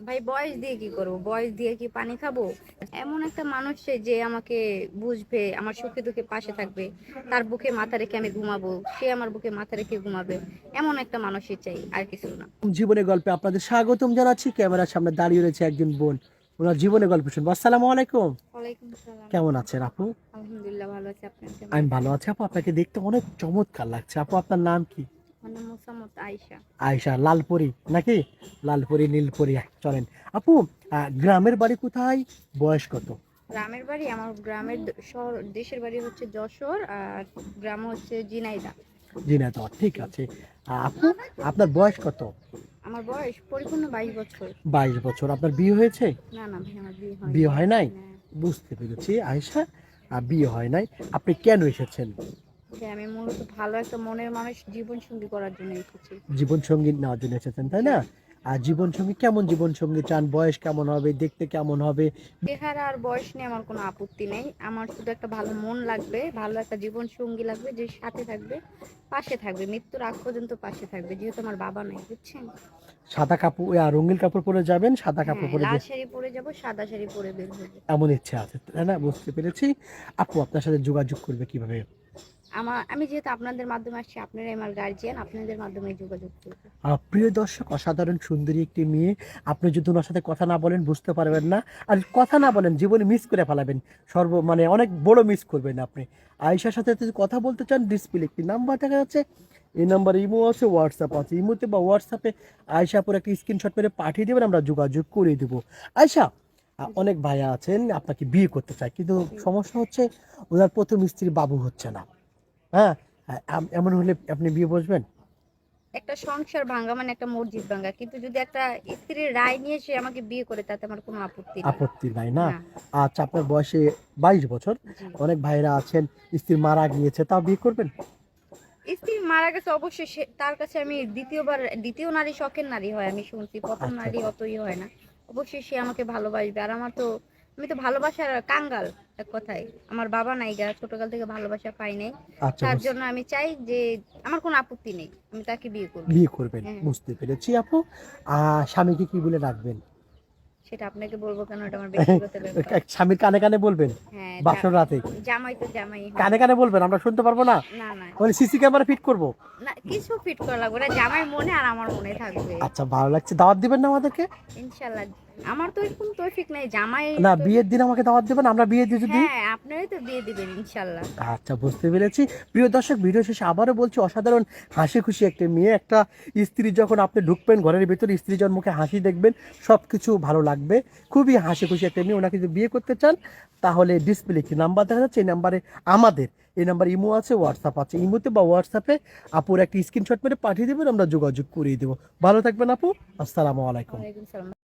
ভাই বয়স দিয়ে কি করব? বয়স দিয়ে কি পানি খাবো? এমন একটা মানুষ চাই যে আমাকে বুঝবে, আমার সুখে দুঃখে পাশে থাকবে, তার বুকে মাথা রেখে আমি ঘুমাবো, সে আমার বুকে মাথা রেখে ঘুমাবে। এমন একটা মানুষই চাই, আর কিছু না। জীবনের গল্পে আপনাদের স্বাগতম জানাচ্ছি। ক্যামেরার সামনে দাঁড়িয়ে রয়েছে একজন বোন, ওনার জীবনের গল্প শুনবো। আসসালামু আলাইকুম। ওয়ালাইকুম সালাম। কেমন আছেন আপু? আলহামদুলিল্লাহ, ভালো আছি। আপনি কেমন আমি ভালো আছেন? আছি আপু, আপনাকে দেখতে অনেক চমৎকার লাগছে আপু। আপনার নাম কি? আমার নাম মোসাম্মদ আয়েশা। আয়শা লালপরি নাকি? লালপরি নীলপরি, চলেন আপু। গ্রামের বাড়ি কোথায়? বয়স কত? গ্রামের বাড়ি আমার, গ্রামের শহর দেশের বাড়ি হচ্ছে যশোর, আর গ্রাম হচ্ছে ঝিনাইদহ। ঝিনাইদহ, ঠিক আছে। আপু, আপনার বয়স কত? আমার বয়স পরিপূর্ণ 22 বছর। 22 বছর। আপনার বিয়ে হয়েছে? না না ভাই, আমার বিয়ে হয়নি। বিয়ে হয় নাই? না। বুঝতে পেরেছি আয়শা, বিয়ে হয় নাই। আপনি কেন এসেছেন? যে আমি মূলত ভালো একটা মনের মানুষ জীবন সঙ্গী করার জন্য এসেছি। জীবন সঙ্গী নেওয়ার জন্য এসেছেন, তাই জি। না? আর জীবন সঙ্গী কেমন জীবন সঙ্গী চান? বয়স কেমন হবে? দেখতে কেমন হবে? চেহারা আর বয়স নিয়ে আমার কোনো আপত্তি নেই, আমার শুধু একটা ভালো মন লাগবে, ভালো একটা জীবন সঙ্গী লাগবে, যে সাথে থাকবে, পাশে থাকবে, মৃত্যুর আগ পর্যন্ত পাশে থাকবে। যেহেতু আমার বাবা নাই, বুঝছেন? সাদা কাপড়, রঙিন কাপড় পরে যাবেন, সাদা কাপড় হ্যাঁ, পরে লাল শাড়ি পরে যাব, সাদা শাড়ি পরে বের হবো। এমন ইচ্ছা আছে, তাই না? বুঝতে পেরেছি। আপু আপনার সাথে যোগাযোগ করবে কিভাবে? আমি যেহেতু আপনাদের মাধ্যমে আসছি, আপনারাই আমার গার্জিয়ান, আপনাদের মাধ্যমে যোগাযোগ করবো। প্রিয় দর্শক, অসাধারণ সুন্দরী একটি মেয়ে। আপনি যদি ওনার সাথে কথা না বলেন বুঝতে পারবেন না, আর কথা না বলেন জীবনে মিস করে ফেলাবেন। মানে অনেক বড় মিস করবেন আপনি। আয়েশার সাথে যদি কথা বলতে চান, ডিসপ্লে একটি নাম্বার দেখা যাচ্ছে, এই নাম্বারে ইমো আছে, হোয়াটসঅ্যাপ আছে। ইমোতে বা হোয়াটসঅ্যাপে আয়েশাপুর একটা স্ক্রিনশট মেরে পাঠিয়ে দেবেন, আমরা যোগাযোগ করে দেবো। আয়েশা, জি। অনেক ভাইয়া আছেন আপনাকে বিয়ে করতে চায়, কিন্তু জি। সমস্যা হচ্ছে ওনার প্রথম স্ত্রী বাবু হচ্ছে না। হ্যাঁ, এমন হলে আপনি বিয়ে বসবেন? একটা সংসার ভাঙা মানে একটা মসজিদ ভাঙা, কিন্তু যদি একটা স্ত্রীর রায় নিয়ে সে আমাকে বিয়ে করে, তাতে আমার কোনো আপত্তি নেই। আপত্তি নাই না? না। আচ্ছা, আপনার বয়সে 22 বছর। জি। অনেক ভাইরা আছেন স্ত্রী মারা গিয়েছে, তাও বিয়ে করবেন? স্ত্রী মারা গেছে, অবশ্যই তার কাছে আমি দ্বিতীয় নারী শখের নারী হয়, আমি শুনছি প্রথম আচ্ছা নারী অতই হয় না। অবশ্যই সে আমাকে ভালোবাসবে, আর আমি তো ভালোবাসার কাঙ্গাল। এক কথায়, আমার বাবা নাই গা, ছোটকাল থেকে ভালোবাসা পাই নাই। আচ্ছা, তার জন্য আমি চাই যে আমার কোনো আপত্তি নেই, আমি তাকে বিয়ে করব। বিয়ে করবেন, হ্যাঁ। বুঝতে পেরেছি আপু। স্বামীকে কি বলে রাখবেন? সেটা আপনাকে বলবো কেন? এটা আমার ব্যক্তিগত ব্যাপার। স্বামীর কানে কানে বলবেন? হ্যাঁ, বাসর রাতে জামাই তো জামাই হবে। কানে কানে বলবেন, আমরা শুনতে পারবো না? না না। মানে সিসি ক্যামেরা ফিট করব? না, কিছু ফিট করা লাগবে না, জামাই মনে আর আমার মনে থাকবে। আচ্ছা, ভালো লাগছে। দাওয়াত দিবেন না আমাদেরকে? ইনশাল্লাহ। আমার তো এরকম তৌফিক নাই, জামাই না, তো। বিয়ের দিন আমাকে দাওয়াত দিবেন, আমরা বিয়ে দিয়ে যদি। হ্যাঁ, আপনারাই তো বিয়ে দিবেন ইনশাল্লাহ। আচ্ছা, বুঝতে পেরেছি। প্রিয় দর্শক, ভিডিও শেষে আবারও বলছি, অসাধারণ হাসি খুশি একটা মেয়ে, একটা স্ত্রী যখন আপনি ঢুকবেন ঘরের ভিতরে, স্ত্রী যখন মুখে হাসি দেখবেন, সব কিছু ভালো লাগবে। খুবই হাসি খুশি একটা মেয়ে। ওনাকে যদি বিয়ে করতে চান, তাহলে ডিসপ্লে কি নাম্বার দেখা যাচ্ছে, এই নাম্বারে আমাদের, এই নাম্বার ইমো আছে, হোয়াটসঅ্যাপ আছে। ইমোতে বা হোয়াটসঅ্যাপে আপুর একটা স্ক্রিনশট মেরে পাঠিয়ে দেবেন, আমরা যোগাযোগ করিয়ে দেবো। ভালো থাকবেন আপু। আসসালামু আলাইকুম। ওয়ালাইকুম সালাম।